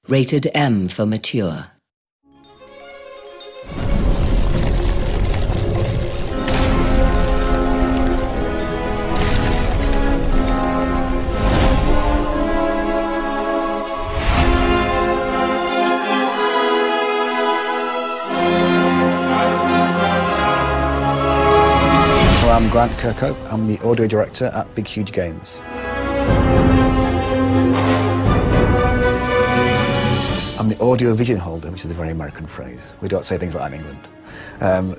Rated M for mature. So I'm Grant Kirkhope. I'm the audio director at Big Huge Games. I'm the audio vision holder, which is a very American phrase. We don't say things like that in England. I'm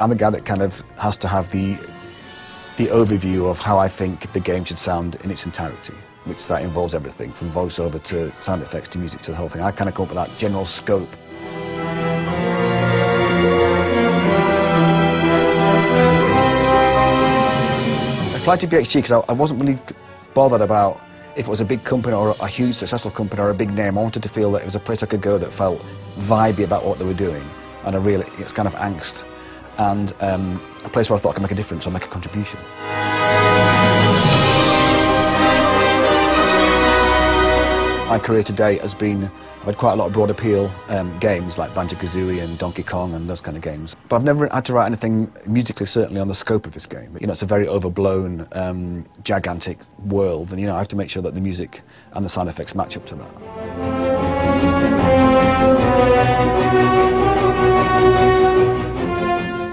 the guy that kind of has to have the overview of how I think the game should sound in its entirety, which that involves everything from voiceover to sound effects to music to the whole thing. I kind of come up with that general scope. I applied to BXG because I wasn't really bothered about if it was a big company or a huge successful company or a big name. I wanted to feel that it was a place I could go that felt vibey about what they were doing, and it's kind of angst, and a place where I thought I could make a difference or make a contribution. My career to date has been, I've had quite a lot of broad appeal games like Banjo-Kazooie and Donkey Kong and those kind of games. But I've never had to write anything musically, certainly on the scope of this game. You know, it's a very overblown, gigantic world, and you know, I have to make sure that the music and the sound effects match up to that.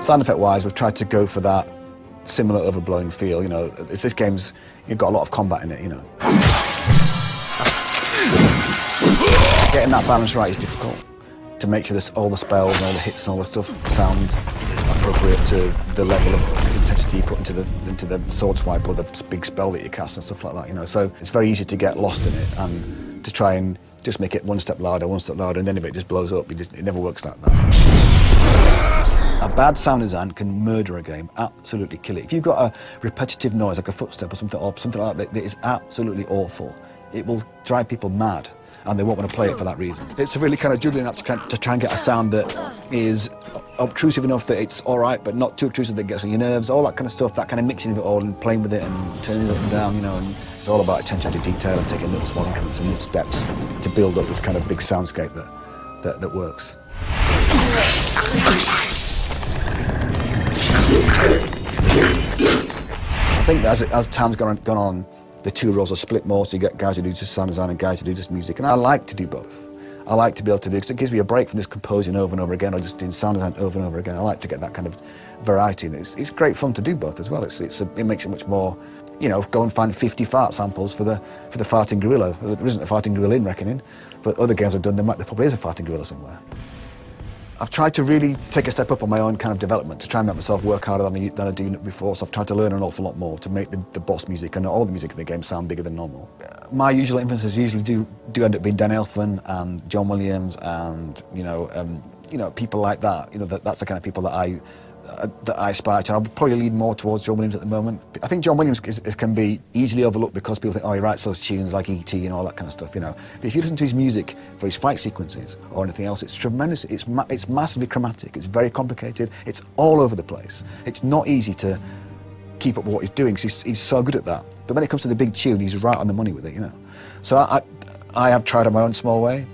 Sound effect-wise, we've tried to go for that similar overblown feel. You know, this game's, you've got a lot of combat in it, you know. Getting that balance right is difficult, to make sure all the spells and all the hits and all the stuff sound appropriate to the level of intensity you put into the sword swipe or the big spell that you cast and stuff like that, you know. So it's very easy to get lost in it and to try and just make it one step louder, and then if it just blows up, it never works like that. A bad sound design can murder a game, absolutely kill it. If you've got a repetitive noise, like a footstep or something like that, that is absolutely awful, it will drive people mad, and they won't want to play it for that reason. It's a really kind of juggling act to try and get a sound that is obtrusive enough that it's all right, but not too obtrusive that gets on your nerves, all that kind of stuff, that kind of mixing of it all and playing with it and turning it up and down, you know, and it's all about attention to detail and taking little small increments and little steps to build up this kind of big soundscape that works. I think that as time's gone on, the two roles are split more, so you get guys who do just sound design and guys who do just music, and I like to do both. I like to be able to do, because it gives me a break from just composing over and over again or just doing sound design over and over again. I like to get that kind of variety, and it's great fun to do both as well. It makes it much more, you know, go and find 50 fart samples for the farting gorilla. There isn't a farting gorilla in Reckoning, but other games I've done, there probably is a farting gorilla somewhere. I've tried to really take a step up on my own kind of development to try and make myself work harder than I do before, so I've tried to learn an awful lot more to make the boss music and all the music in the game sound bigger than normal. My usual influences usually do end up being Dan Elfman and John Williams and, you know, people like that. You know, that's the kind of people that I aspire to. I'll probably lean more towards John Williams at the moment. I think John Williams can be easily overlooked because people think, oh, he writes those tunes like E.T. and all that kind of stuff, you know. But if you listen to his music for his fight sequences or anything else, it's tremendous. It's massively chromatic. It's very complicated. It's all over the place. It's not easy to keep up with what he's doing because he's so good at that. But when it comes to the big tune, he's right on the money with it, you know. So I have tried in my own small way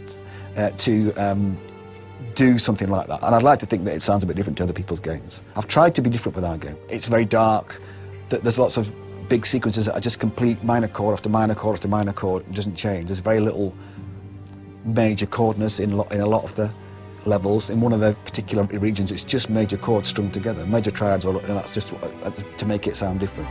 to do something like that, and I'd like to think that it sounds a bit different to other people's games. I've tried to be different with our game. It's very dark, there's lots of big sequences that are just complete minor chord after minor chord after minor chord. It doesn't change. There's very little major chordness in a lot of the levels. In one of the particular regions, it's just major chords strung together, major triads, and that's just to make it sound different.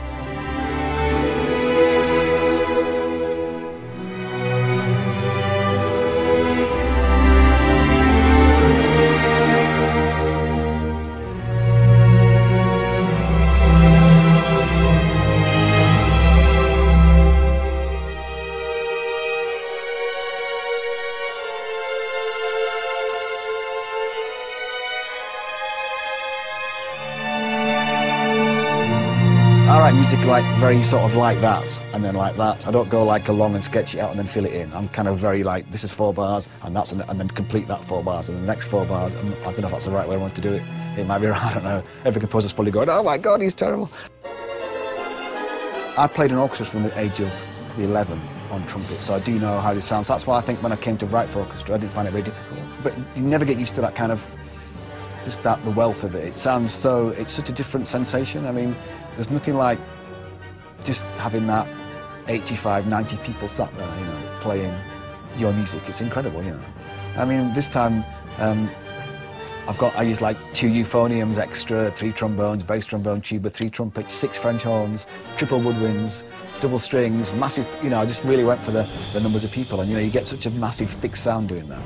I write music like very sort of like that, and then like that. I don't go like along and sketch it out and then fill it in. I'm kind of very like, this is 4 bars, and then complete that 4 bars, and the next 4 bars. I don't know if that's the right way I want to do it. It might be right, I don't know. Every composer's probably going, oh my God, he's terrible. I played in orchestras from the age of 11, on trumpet, so I do know how this sounds. That's why I think when I came to write for orchestra, I didn't find it very difficult. But you never get used to that kind of, just that, the wealth of it. It sounds so, it's such a different sensation. I mean, there's nothing like just having that 85, 90 people sat there, you know, playing your music. It's incredible, you know. I mean, this time, I use like 2 euphoniums extra, 3 trombones, bass trombone, tuba, 3 trumpets, 6 French horns, triple woodwinds, double strings, massive, you know, I just really went for the numbers of people, and you know, you get such a massive, thick sound doing that.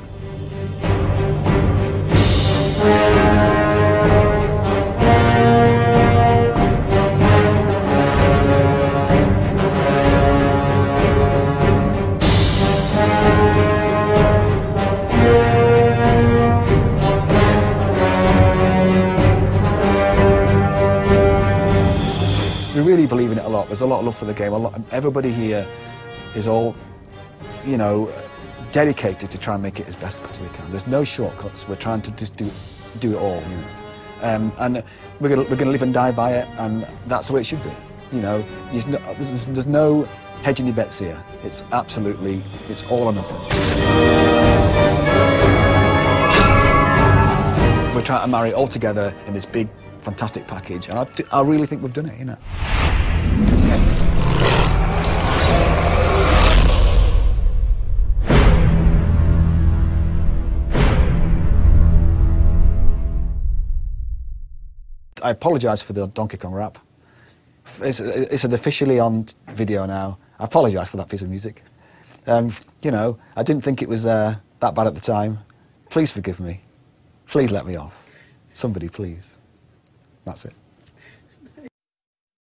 We really believe in it a lot. There's a lot of love for the game. Everybody here is all, you know, dedicated to try and make it as best as we can. There's no shortcuts. We're trying to just do it all, you know. And we're gonna live and die by it, and that's the way it should be. You know, there's no hedging your bets here. It's absolutely, it's all or nothing. We're trying to marry it all together in this big, fantastic package, and I really think we've done it, you know. I apologise for the Donkey Kong rap. It's officially on video now. I apologise for that piece of music. You know, I didn't think it was that bad at the time. Please forgive me. Please let me off. Somebody, please. That's it.